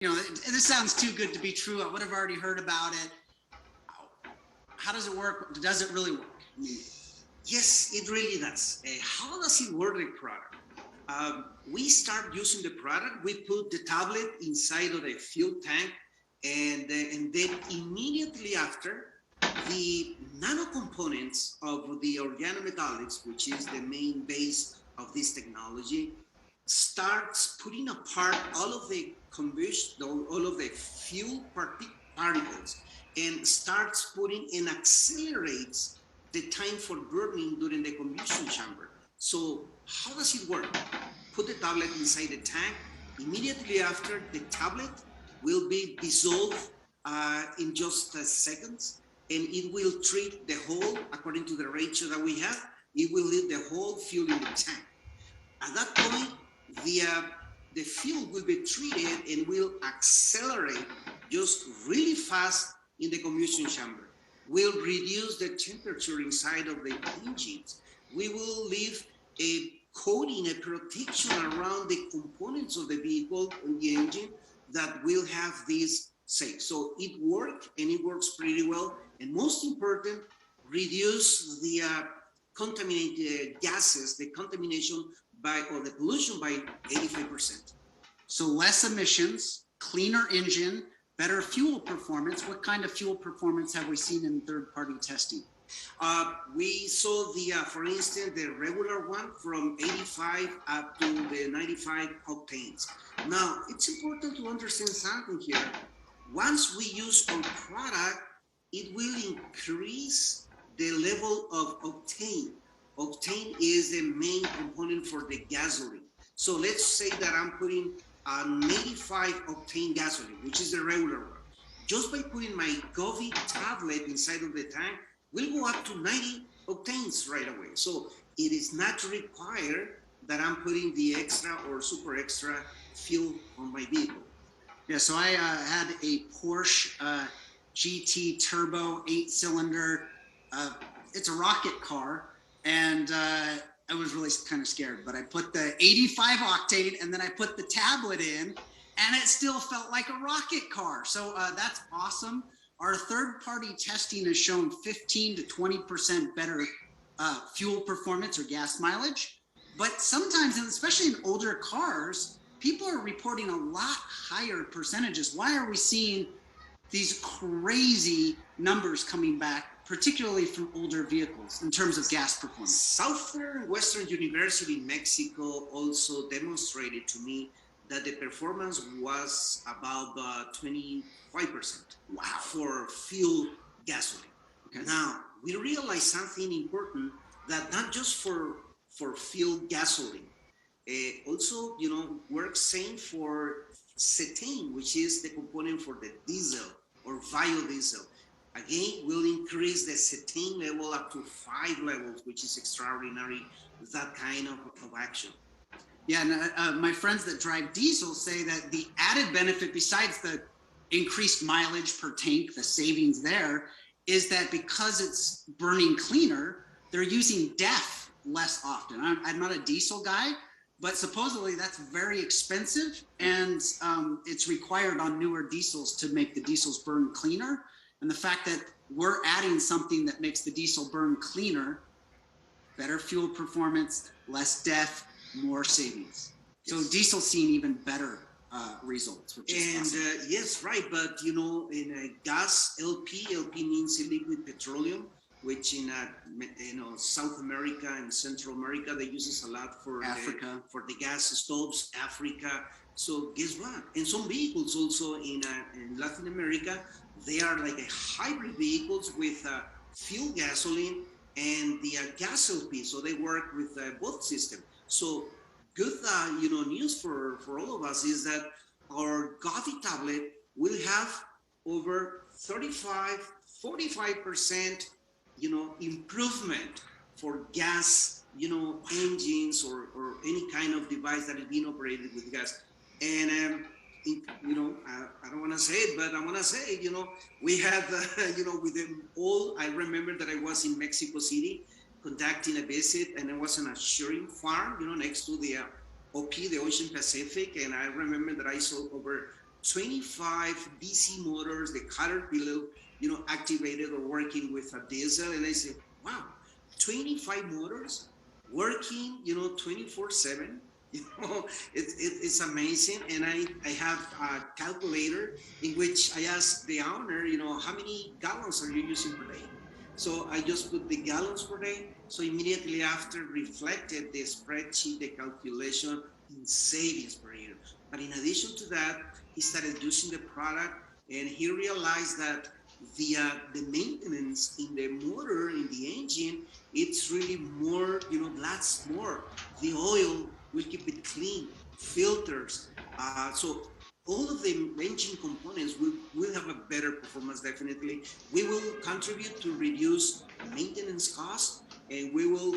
This sounds too good to be true. I would have already heard about it. How does it work? Does it really work? Yes, it really does. How does it work, the product? We start using the product. We put the tablet inside of the fuel tank, and then immediately after, the nano components of the organometallics, which is the main base of this technology, starts putting apart all of the combustion, all of the fuel particles, and starts putting and accelerates the time for burning during the combustion chamber. So how does it work? Put the tablet inside the tank. Immediately after, the tablet will be dissolved in just seconds, and it will treat the whole, according to the ratio that we have, it will leave the whole fuel in the tank. At that point, the fuel will be treated and will accelerate just really fast in the combustion chamber. We'll reduce the temperature inside of the engines. We will leave a coating, a protection around the components of the vehicle and the engine that will have this safe. So it works, and it works pretty well. And most important, reduce the contaminated gases, the contamination or the pollution by 85%. So less emissions, cleaner engine, better fuel performance. What kind of fuel performance have we seen in third-party testing? We saw for instance, the regular one from 85 up to the 95 octanes. Now, it's important to understand something here. Once we use our product, it will increase the level of octane. Octane is the main component for the gasoline. So let's say that I'm putting an 85 octane gasoline, which is the regular one. Just by putting my Govee tablet inside of the tank, we'll go up to 90 octanes right away. So it is not required that I'm putting the extra or super extra fuel on my vehicle. Yeah, so I had a Porsche GT Turbo 8-cylinder. It's a rocket car, and I was really kind of scared, but I put the 85 octane and then I put the tablet in, and it still felt like a rocket car. So that's awesome. Our third-party testing has shown 15 to 20% better fuel performance or gas mileage. But sometimes, and especially in older cars, people are reporting a lot higher percentages. Why are we seeing these crazy numbers coming back, particularly from older vehicles in terms of gas performance? Southwestern University in Mexico also demonstrated to me that the performance was about 25%. Wow. For fuel gasoline. Okay. Now, we realize something important, that not just for fuel gasoline, also, works same for cetane, which is the component for the diesel or biodiesel. Again, we'll increase the cetane level up to 5 levels, which is extraordinary, that kind of action. Yeah, and my friends that drive diesel say that the added benefit, besides the increased mileage per tank, the savings there, is that because it's burning cleaner, they're using DEF less often. I'm not a diesel guy, but supposedly that's very expensive, and it's required on newer diesels to make the diesels burn cleaner. And the fact that we're adding something that makes the diesel burn cleaner, better fuel performance, less DEF, more savings. Yes. So diesel's seeing even better results. Which is awesome. Yes, right. But in a gas, LP means liquid petroleum, which in South America and Central America they use this a lot for Africa, for the gas stoves. Africa. So guess what? And some vehicles also in Latin America, they are like a hybrid vehicles with fuel gasoline and the gas LP. So they work with both systems. So good news for all of us is that our Govee tablet will have over 45% improvement for gas engines or any kind of device that is being operated with gas. And I don't want to say it, but I want to say we had with them all. I remember that I was in Mexico City conducting a visit, and I was on a shrimp farm next to the OP, the Ocean Pacific, and I remember that I saw over 25 DC motors, the Caterpillar, activated or working with a diesel. And I said, wow, 25 motors working, 24/7. It's amazing. And I have a calculator in which I asked the owner, how many gallons are you using per day? So I just put the gallons per day. So immediately after reflected the spreadsheet, the calculation in savings per year. But in addition to that, he started using the product and he realized that the maintenance in the motor, in the engine, it's really more, lasts more. The oil will keep it clean, filters. So all of the engine components will have a better performance, definitely. We will contribute to reduce maintenance costs, and we will,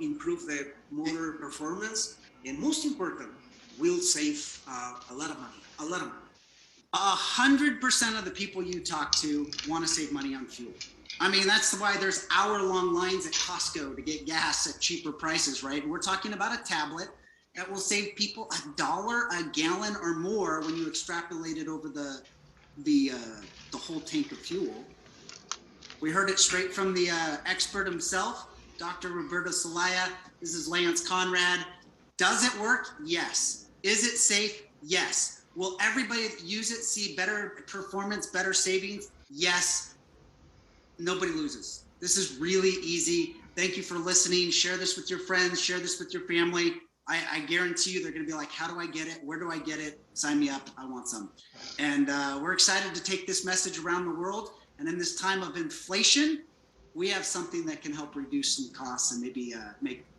improve the motor performance. And most important, we'll save a lot of money, a lot of money. 100% of the people you talk to want to save money on fuel. I mean, that's why there's hour-long lines at Costco to get gas at cheaper prices, right? And we're talking about a tablet that will save people $1 a gallon or more when you extrapolate it over the whole tank of fuel. We heard it straight from the expert himself, Dr. Roberto Celaya. This is Lance Conrad. Does it work? Yes. Is it safe? Yes. Will everybody that use it see better performance, better savings? Yes. Nobody loses. This is really easy. Thank you for listening. Share this with your friends. Share this with your family. I guarantee you they're going to be like, how do I get it? Where do I get it? Sign me up. I want some. And we're excited to take this message around the world. And in this time of inflation, we have something that can help reduce some costs and maybe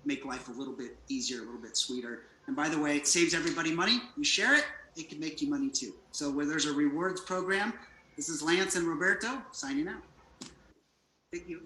make life a little bit easier, a little bit sweeter. And by the way, it saves everybody money. You share it, it can make you money too. So where there's a rewards program, this is Lance and Roberto signing out. Thank you.